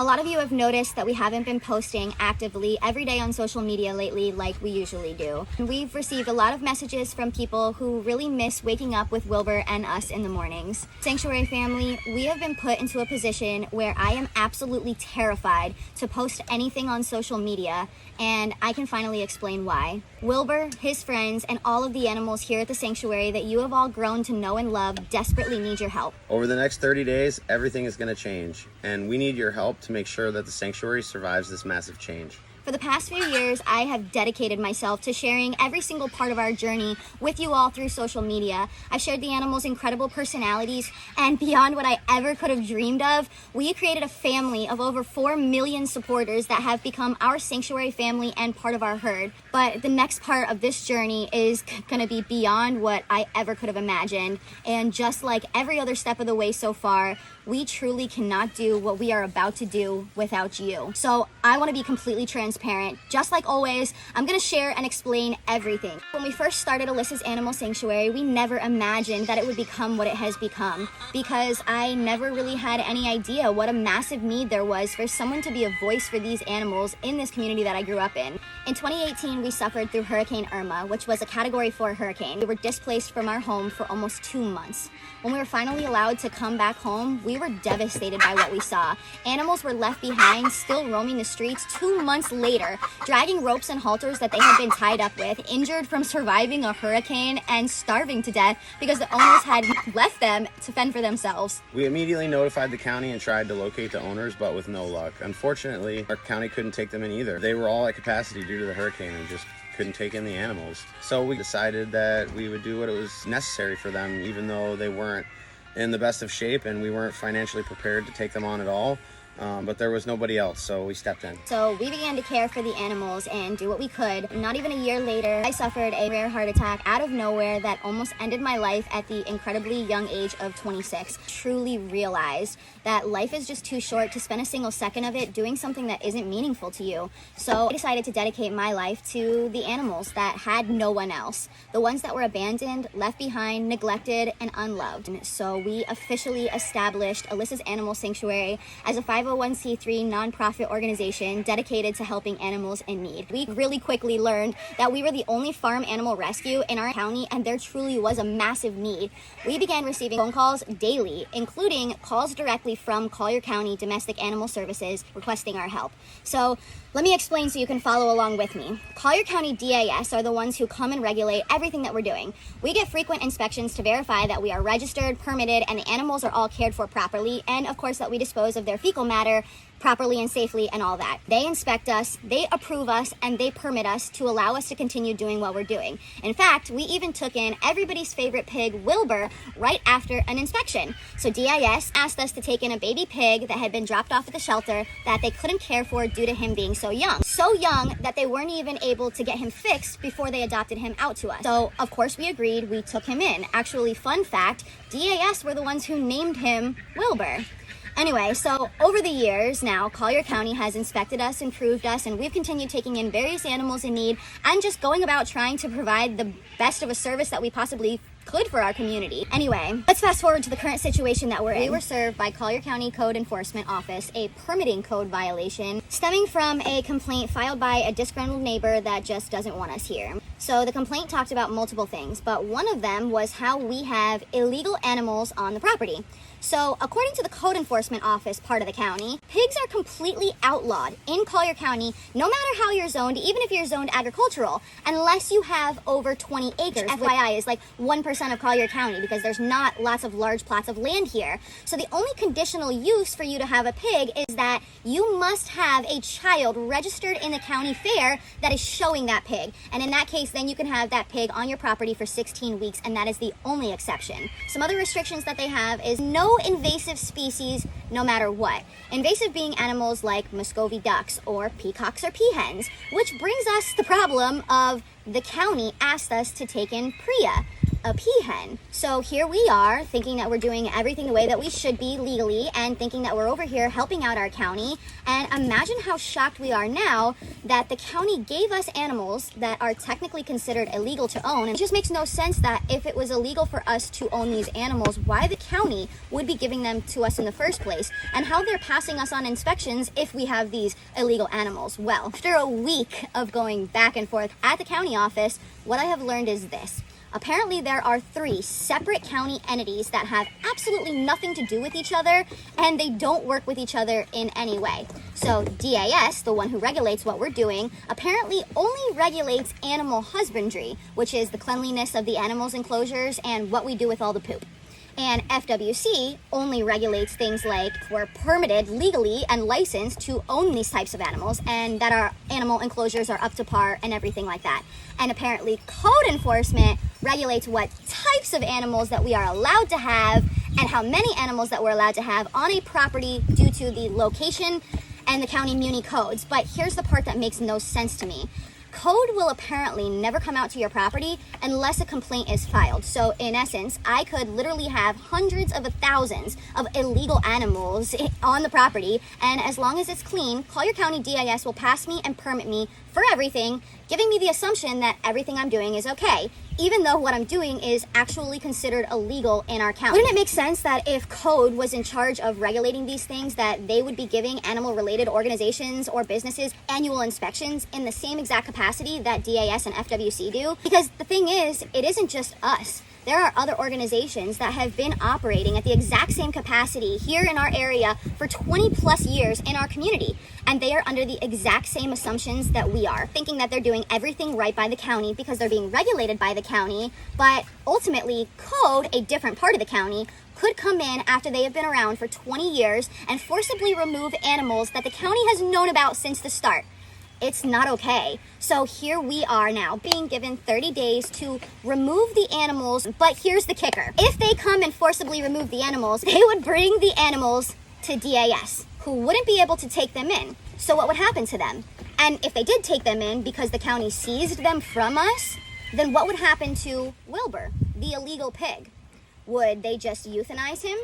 A lot of you have noticed that we haven't been posting actively every day on social media lately like we usually do. And we've received a lot of messages from people who really miss waking up with Wilbur and us in the mornings. Sanctuary family, we have been put into a position where I am absolutely terrified to post anything on social media, and I can finally explain why. Wilbur, his friends, and all of the animals here at the sanctuary that you have all grown to know and love desperately need your help. Over the next 30 days, everything is going to change, and we need your help to make sure that the sanctuary survives this massive change. For the past few years, I have dedicated myself to sharing every single part of our journey with you all through social media. I've shared the animals' incredible personalities, and beyond what I ever could have dreamed of, we created a family of over 4 million supporters that have become our sanctuary family and part of our herd. But the next part of this journey is going to be beyond what I ever could have imagined, and just like every other step of the way so far, we truly cannot do what we are about to do without you. So I want to be completely transparent. Just like always, I'm going to share and explain everything. When we first started ALYSSA'S Animal Sanctuary, we never imagined that it would become what it has become, because I never really had any idea what a massive need there was for someone to be a voice for these animals in this community that I grew up in. In 2018, we suffered through Hurricane Irma, which was a Category 4 hurricane. We were displaced from our home for almost 2 months. When we were finally allowed to come back home, we were devastated by what we saw. Animals were left behind, still roaming the streets 2 months later, dragging ropes and halters that they had been tied up with, injured from surviving a hurricane, and starving to death because the owners had left them to fend for themselves. We immediately notified the county and tried to locate the owners, but with no luck. Unfortunately, our county couldn't take them in either. They were all at capacity due to the hurricane and just couldn't take in the animals. So we decided that we would do what it was necessary for them, even though they weren't in the best of shape and we weren't financially prepared to take them on at all. But there was nobody else, so we stepped in. So we began to care for the animals and do what we could. Not even a year later, I suffered a rare heart attack out of nowhere that almost ended my life at the incredibly young age of 26. Truly realized that life is just too short to spend a single second of it doing something that isn't meaningful to you. So I decided to dedicate my life to the animals that had no one else. The ones that were abandoned, left behind, neglected, and unloved. And so we officially established ALYSSA'S Animal Sanctuary as a 501c3 nonprofit organization dedicated to helping animals in need. We really quickly learned that we were the only farm animal rescue in our county, and there truly was a massive need. We began receiving phone calls daily, including calls directly from Collier County Domestic Animal Services requesting our help. So let me explain so you can follow along with me. Collier County DAS are the ones who come and regulate everything that we're doing. We get frequent inspections to verify that we are registered, permitted, and the animals are all cared for properly, and of course that we dispose of their fecal matter properly and safely and all that. They inspect us, they approve us, and they permit us to allow us to continue doing what we're doing. In fact, we even took in everybody's favorite pig, Wilbur, right after an inspection. So DIS asked us to take in a baby pig that had been dropped off at the shelter that they couldn't care for due to him being so young. So young that they weren't even able to get him fixed before they adopted him out to us. So of course we agreed, we took him in. Actually, fun fact, DAS were the ones who named him Wilbur. Anyway, so over the years now, Collier County has inspected us, improved us, and we've continued taking in various animals in need and just going about trying to provide the best of a service that we possibly could for our community. Anyway, let's fast forward to the current situation that we're in. We were served by Collier County Code Enforcement Office a permitting code violation stemming from a complaint filed by a disgruntled neighbor that just doesn't want us here. So the complaint talked about multiple things, but one of them was how we have illegal animals on the property. So according to the Code Enforcement Office part of the county, pigs are completely outlawed in Collier County, no matter how you're zoned, even if you're zoned agricultural, unless you have over 20 acres. FYI is like 1% of Collier County because there's not lots of large plots of land here. So the only conditional use for you to have a pig is that you must have a child registered in the county fair that is showing that pig. And in that case, then you can have that pig on your property for 16 weeks, and that is the only exception. Some other restrictions that they have is no invasive species, no matter what. Invasive being animals like Muscovy ducks or peacocks or peahens, which brings us the problem of the county asked us to take in PREA. a peahen. So here we are thinking that we're doing everything the way that we should be legally and thinking that we're over here helping out our county. And imagine how shocked we are now that the county gave us animals that are technically considered illegal to own. And it just makes no sense that if it was illegal for us to own these animals, why the county would be giving them to us in the first place, and how they're passing us on inspections if we have these illegal animals. Well, after a week of going back and forth at the county office, what I have learned is this. Apparently there are 3 separate county entities that have absolutely nothing to do with each other, and they don't work with each other in any way. So DAS, the one who regulates what we're doing, apparently only regulates animal husbandry, which is the cleanliness of the animals' enclosures and what we do with all the poop. And FWC only regulates things like we're permitted legally and licensed to own these types of animals and that our animal enclosures are up to par and everything like that. And apparently code enforcement regulates what types of animals that we are allowed to have and how many animals that we're allowed to have on a property due to the location and the county muni codes. But here's the part that makes no sense to me. Code will apparently never come out to your property unless a complaint is filed. So in essence, I could literally have hundreds of thousands of illegal animals on the property, and as long as it's clean, Collier County DIS will pass me and permit me for everything, giving me the assumption that everything I'm doing is okay, even though what I'm doing is actually considered illegal in our county. Wouldn't it make sense that if Code was in charge of regulating these things, that they would be giving animal-related organizations or businesses annual inspections in the same exact capacity that DAS and FWC do? Because the thing is, it isn't just us. There are other organizations that have been operating at the exact same capacity here in our area for 20 plus years in our community. And they are under the exact same assumptions that we are, thinking that they're doing everything right by the county because they're being regulated by the county. But ultimately, Code, a different part of the county, could come in after they have been around for 20 years and forcibly remove animals that the county has known about since the start. It's not okay. So here we are now being given 30 days to remove the animals, but here's the kicker. If they come and forcibly remove the animals, they would bring the animals to DAS, who wouldn't be able to take them in. So what would happen to them? And if they did take them in because the county seized them from us, then what would happen to Wilbur, the illegal pig? Would they just euthanize him?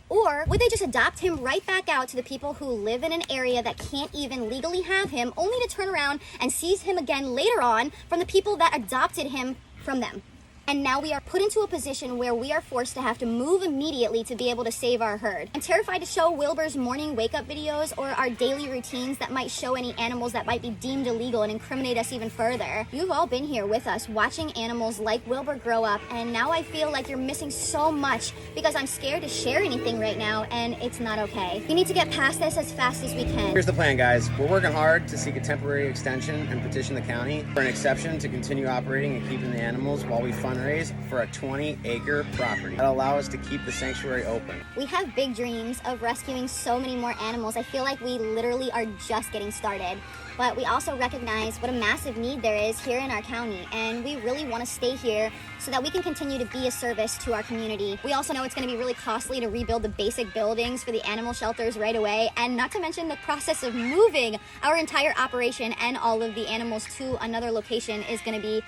Or would they just adopt him right back out to the people who live in an area that can't even legally have him, only to turn around and seize him again later on from the people that adopted him from them? And now we are put into a position where we are forced to have to move immediately to be able to save our herd. I'm terrified to show Wilbur's morning wake-up videos or our daily routines that might show any animals that might be deemed illegal and incriminate us even further. You've all been here with us watching animals like Wilbur grow up, and now I feel like you're missing so much because I'm scared to share anything right now, and it's not okay. We need to get past this as fast as we can. Here's the plan, guys. We're working hard to seek a temporary extension and petition the county for an exception to continue operating and keeping the animals while we fundraise for a 20-acre property that allow us to keep the sanctuary open. We have big dreams of rescuing so many more animals. I feel like we literally are just getting started. But we also recognize what a massive need there is here in our county, and we really want to stay here so that we can continue to be a service to our community. We also know it's going to be really costly to rebuild the basic buildings for the animal shelters right away, and not to mention the process of moving our entire operation and all of the animals to another location is going to be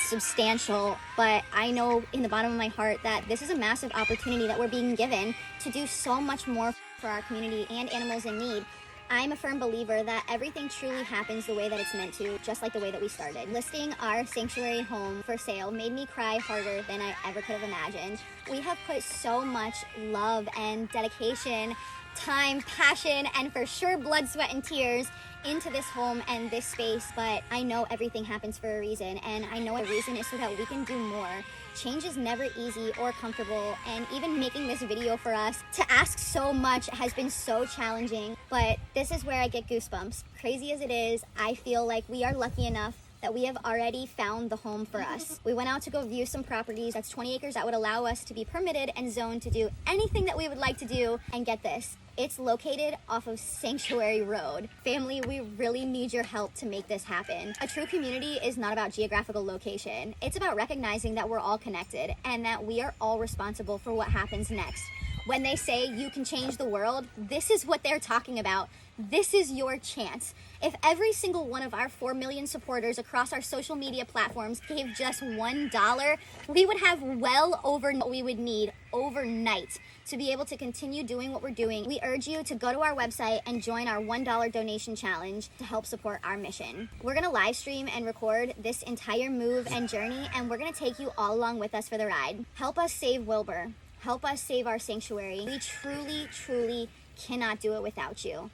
substantial. But I know in the bottom of my heart that this is a massive opportunity that we're being given to do so much more for our community and animals in need. I'm a firm believer that everything truly happens the way that it's meant to, just like the way that we started. Listing our sanctuary home for sale made me cry harder than I ever could have imagined. We have put so much love and dedication, time, passion, and for sure blood, sweat, and tears into this home and this space, but I know everything happens for a reason, and I know the reason is so that we can do more. Change is never easy or comfortable, and even making this video for us to ask so much has been so challenging, but this is where I get goosebumps. Crazy as it is, I feel like we are lucky enough that we have already found the home for us. We went out to go view some properties. That's 20 acres that would allow us to be permitted and zoned to do anything that we would like to do. And get this, it's located off of Sanctuary Road. Family, we really need your help to make this happen. A true community is not about geographical location. It's about recognizing that we're all connected and that we are all responsible for what happens next. When they say you can change the world, this is what they're talking about. This is your chance. If every single one of our 4 million supporters across our social media platforms gave just $1, we would have well over what we would need overnight to be able to continue doing what we're doing. We urge you to go to our website and join our $1 donation challenge to help support our mission. We're gonna live stream and record this entire move and journey, and we're gonna take you all along with us for the ride. Help us save Wilbur. Help us save our sanctuary. We truly, truly cannot do it without you.